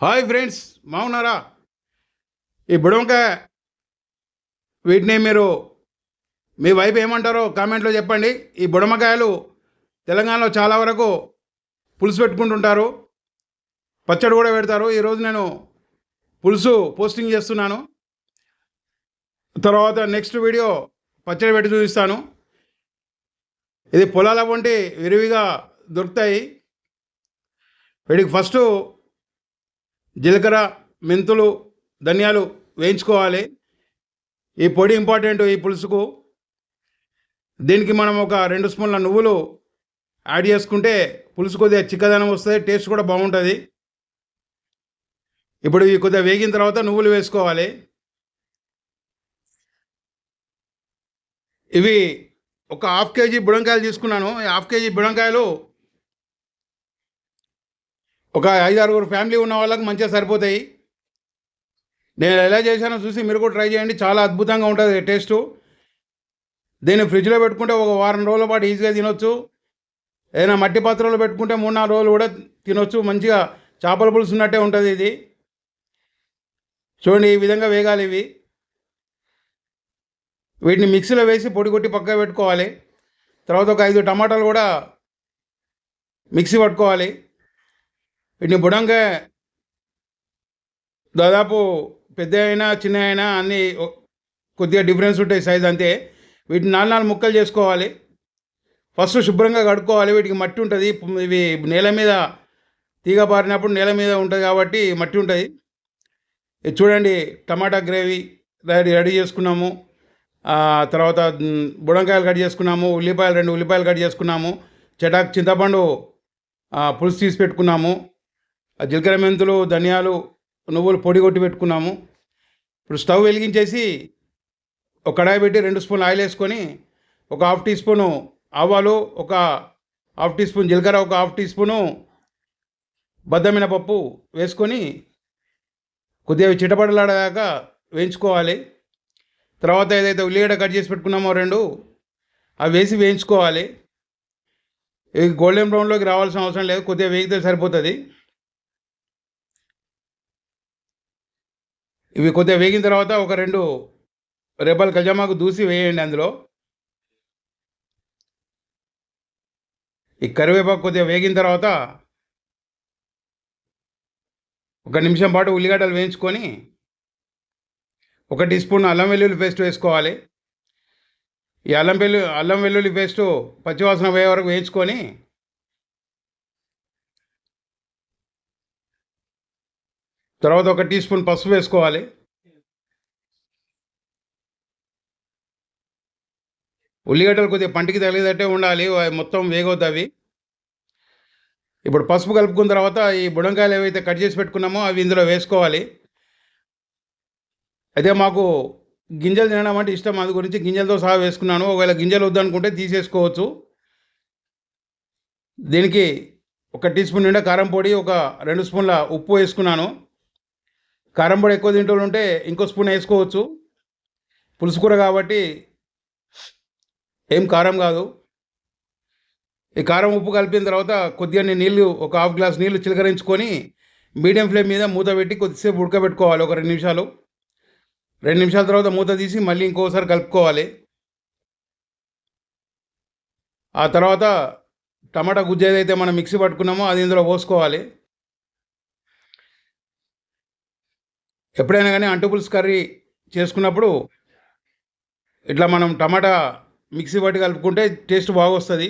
Hi friends, బాగున్నారా? ఈ బుడమకాయ వీటిని మీరు మీ వైపు ఏమంటారో కామెంట్లో చెప్పండి. ఈ బుడమకాయలు తెలంగాణలో చాలా వరకు పులుసు పెట్టుకుంటుంటారు, పచ్చడి కూడా పెడతారు. ఈరోజు నేను పులుసు పోస్టింగ్ చేస్తున్నాను. తర్వాత నెక్స్ట్ వీడియో పచ్చడి పెట్టి చూపిస్తాను. ఇది పొలాల వంటి విరివిగా దొరుకుతాయి. వీటికి ఫస్ట్ జీలకర్ర, మెంతులు, ధనియాలు వేయించుకోవాలి. ఈ పొడి ఇంపార్టెంట్ ఈ పులుసుకు. దీనికి మనం ఒక 2 స్పూన్ల నువ్వులు యాడ్ చేసుకుంటే పులుసు కొద్దిగా చిక్కదనం వస్తుంది, టేస్ట్ కూడా బాగుంటుంది. ఇప్పుడు ఇవి కొద్దిగా వేగిన తర్వాత నువ్వులు వేసుకోవాలి. ఇవి ఒక 1/2 కేజీ బుడంకాయలు తీసుకున్నాను. ఈ 1/2 కేజీ బుడంకాయలు ఒక 5-6 ఫ్యామిలీ ఉన్న వాళ్ళకి మంచిగా సరిపోతాయి. నేను ఎలా చేశానో చూసి మీరు కూడా ట్రై చేయండి. చాలా అద్భుతంగా ఉంటుంది టేస్టు. దీన్ని ఫ్రిడ్జ్లో పెట్టుకుంటే ఒక వారం రోజుల పాటు ఈజీగా తినొచ్చు. ఏదైనా మట్టి పాత్రలో పెట్టుకుంటే 3-4 రోజులు కూడా తినొచ్చు. మంచిగా చేపల పులుసు ఉన్నట్టే ఉంటుంది ఇది. చూడండి, ఈ విధంగా వేగాలి ఇవి. వీటిని మిక్సీలో వేసి పొడి కొట్టి పక్కన పెట్టుకోవాలి. తర్వాత ఒక 5 టమాటాలు కూడా మిక్సీ పట్టుకోవాలి. వీటిని బుడంకాయ దాదాపు పెద్ద అయినా చిన్న అయినా అన్నీ కొద్దిగా డిఫరెన్స్ ఉంటాయి సైజ్ అంతే. వీటిని 4 ముక్కలు చేసుకోవాలి. ఫస్ట్ శుభ్రంగా కడుక్కోవాలి. వీటికి మట్టి ఉంటుంది. ఇవి నేల మీద తీగ పారినప్పుడు నేల మీద ఉంటుంది కాబట్టి మట్టి ఉంటుంది. ఇది చూడండి, టమాటా గ్రేవీ రెడీ చేసుకున్నాము. తర్వాత బుడంకాయలు కట్ చేసుకున్నాము. 2 ఉల్లిపాయలు కట్ చేసుకున్నాము. చింతపండు పులుసు తీసి పెట్టుకున్నాము. జీలకర్ర, మెంతులు, ధనియాలు, నువ్వులు పొడి కొట్టి పెట్టుకున్నాము. ఇప్పుడు స్టవ్ వెలిగించేసి ఒక కడాయి పెట్టి 2 స్పూన్లు ఆయిల్ వేసుకొని ఒక 1/2 టీ స్పూను ఆవాలు, ఒక 1/2 టీ స్పూన్ జీలకర్ర, ఒక 1/2 టీ స్పూను బద్దమినపప్పు వేసుకొని కొద్దిగా చిటపటలాడదాకా వేయించుకోవాలి. తర్వాత ఏదైతే ఉల్లిగడ్డ కట్ చేసి పెట్టుకున్నామో 2 అవి వేసి వేయించుకోవాలి. ఇవి గోల్డెన్ బ్రౌన్లోకి రావాల్సిన అవసరం లేదు, కొద్దిగా వేగితే సరిపోతుంది. ఇవి కొద్దిగా వేగిన తర్వాత ఒక 2 రెబ్బలు కజామాకు దూసి వేయండి అందులో. ఈ కరివేపాకు కొద్దిగా వేగిన తర్వాత ఒక నిమిషం పాటు ఉల్లిగడ్డలు వేయించుకొని 1 టీ స్పూన్ అల్లం వెల్లుల్లి పేస్ట్ వేసుకోవాలి. ఈ అల్లం వెల్లుల్లి పేస్టు పచ్చివాసన పోయే వరకు వేయించుకొని తర్వాత 1 టీ స్పూన్ పసుపు వేసుకోవాలి. ఉల్లిగడ్డలు కొద్దిగా పంటికి తగిలేటట్టే ఉండాలి, మొత్తం వేగొద్దు అవి. ఇప్పుడు పసుపు కలుపుకున్న తర్వాత ఈ బుడంకాయలు ఏవైతే కట్ చేసి పెట్టుకున్నామో అవి ఇందులో వేసుకోవాలి. అయితే మాకు గింజలు తినడం అంటే ఇష్టం, అది గురించి గింజలతో సహా వేసుకున్నాను. ఒకవేళ గింజలు వద్దనుకుంటే తీసేసుకోవచ్చు. దీనికి 1 టీ స్పూన్ నిండా కారం పొడి, ఒక 2 స్పూన్ల ఉప్పు వేసుకున్నాను. కారం పొడి ఎక్కువ తింటూ ఉంటే ఇంకో స్పూన్ వేసుకోవచ్చు. పులుసు కూర కాబట్టి ఏం కారం కాదు. ఈ కారం ఉప్పు కలిపిన తర్వాత కొద్దిగా నీళ్ళు, ఒక 1/2 గ్లాస్ నీళ్ళు చిలకరించుకొని మీడియం ఫ్లేమ్ మీద మూత పెట్టి కొద్దిసేపు ఉడకబెట్టుకోవాలి. ఒక 2 నిమిషాలు. 2 నిమిషాల తర్వాత మూత తీసి మళ్ళీ ఇంకోసారి కలుపుకోవాలి. ఆ తర్వాత టమాటా గుజ్జు ఏదైతే మనం మిక్సీ పట్టుకున్నామో అది ఇందులో పోసుకోవాలి. ఎప్పుడైనా కానీ అంటు పులుసు కర్రీ చేసుకున్నప్పుడు ఇట్లా మనం టమాటా మిక్సీ పట్టి కలుపుకుంటే టేస్ట్ బాగా వస్తుంది.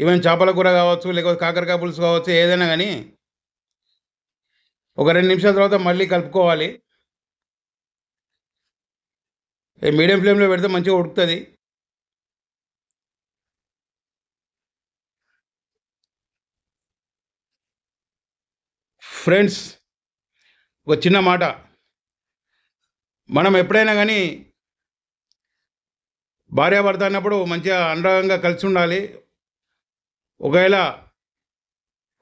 ఈవెన్ చేపల కూర కావచ్చు, లేకపోతే కాకరకాయ పులుసు కావచ్చు, ఏదైనా కానీ ఒక 2 నిమిషాల తర్వాత మళ్ళీ కలుపుకోవాలి. మీడియం ఫ్లేమ్లో పెడితే మంచిగా ఉడుకుతుంది. ఫ్రెండ్స్, ఒక చిన్న మాట, మనం ఎప్పుడైనా కానీ భార్యాభర్త అన్నప్పుడు మంచిగా అనురాగంగా కలిసి ఉండాలి. ఒకవేళ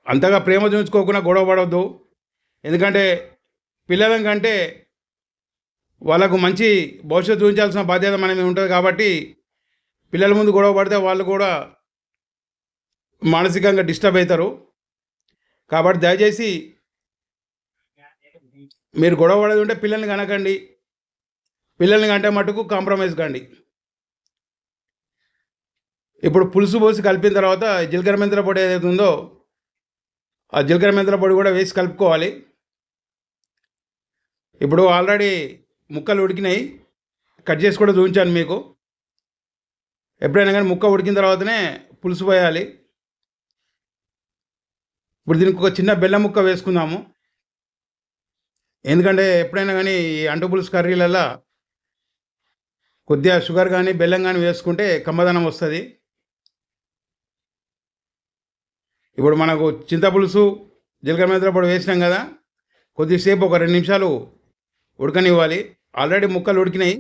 అంతగా ప్రేమ చూపించుకోకుండా గొడవ పడవద్దు. ఎందుకంటే పిల్లల కంటే వాళ్ళకు మంచి భవిష్యత్తు చూపించాల్సిన బాధ్యత మన మీద ఉంటుంది. కాబట్టి పిల్లల ముందు గొడవ పడితే వాళ్ళు కూడా మానసికంగా డిస్టర్బ్ అవుతారు. కాబట్టి దయచేసి మీరు గొడవ పడేది ఉంటే పిల్లల్ని కనకండి. పిల్లల్ని కంటే మటుకు కాంప్రమైజ్ కండి. ఇప్పుడు పులుసు పోసి కలిపిన తర్వాత జీలకర్ర మెంతుల పొడి ఏదైతే ఉందో ఆ జీలకర్ర మెంతుల పొడి కూడా వేసి కలుపుకోవాలి. ఇప్పుడు ఆల్రెడీ ముక్కలు ఉడికినాయి, కట్ చేసి కూడా చూపించాను మీకు. ఎప్పుడైనా కానీ ముక్క ఉడికిన తర్వాతనే పులుసు పోయాలి. ఇప్పుడు దీనికి ఒక చిన్న బెల్లం ముక్క వేసుకుందాము. ఎందుకంటే ఎప్పుడైనా కానీ ఈ అంటు పులుసు కర్రీలల్లో కొద్దిగా షుగర్ కానీ బెల్లం కానీ వేసుకుంటే కమ్మదనం వస్తుంది. ఇప్పుడు మనకు చింతపులుసు జీలకర్ర మెంతుల పొడి వేసినాం కదా, కొద్దిసేపు ఒక 2 నిమిషాలు ఉడకనివ్వాలి. ఆల్రెడీ ముక్కలు ఉడికినాయి,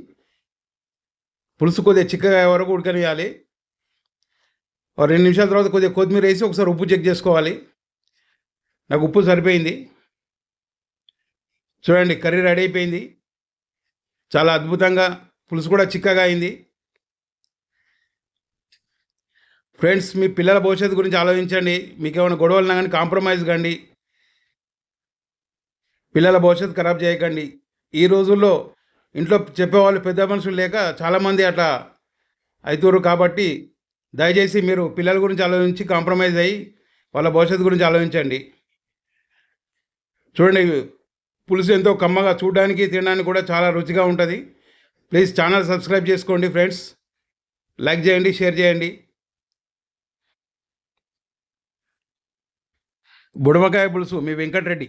పులుసు కొద్దిగా చిక్కగా అయ్యే వరకు ఉడకనివ్వాలి. ఒక 2 నిమిషాల తర్వాత కొద్దిగా కొత్తిమీర వేసి ఒకసారి ఉప్పు చెక్ చేసుకోవాలి. నాకు ఉప్పు సరిపోయింది. చూడండి, కర్రీ రెడీ అయిపోయింది. చాలా అద్భుతంగా, పులుసు కూడా చిక్కగా అయింది. ఫ్రెండ్స్, మీ పిల్లల భవిష్యత్తు గురించి ఆలోచించండి. మీకు ఏమైనా గొడవలు ఉన్నా కానీ కాంప్రమైజ్ కండి. పిల్లల భవిష్యత్తు ఖరాబ్ చేయకండి. ఈ రోజుల్లో ఇంట్లో చెప్పేవాళ్ళు పెద్ద మనుషులు లేక చాలామంది అట్లా అవుతారు. కాబట్టి దయచేసి మీరు పిల్లల గురించి ఆలోచించి కాంప్రమైజ్ అయ్యి వాళ్ళ భవిష్యత్తు గురించి ఆలోచించండి. చూడండి, పులుసు ఎంతో కమ్మగా, చూడడానికి తినడానికి కూడా చాలా రుచిగా ఉంటుంది. ప్లీజ్ ఛానల్ సబ్స్క్రైబ్ చేసుకోండి ఫ్రెండ్స్. లైక్ చేయండి, షేర్ చేయండి. బుడమకాయ పులుసు మీ వెంకటరెడ్డి.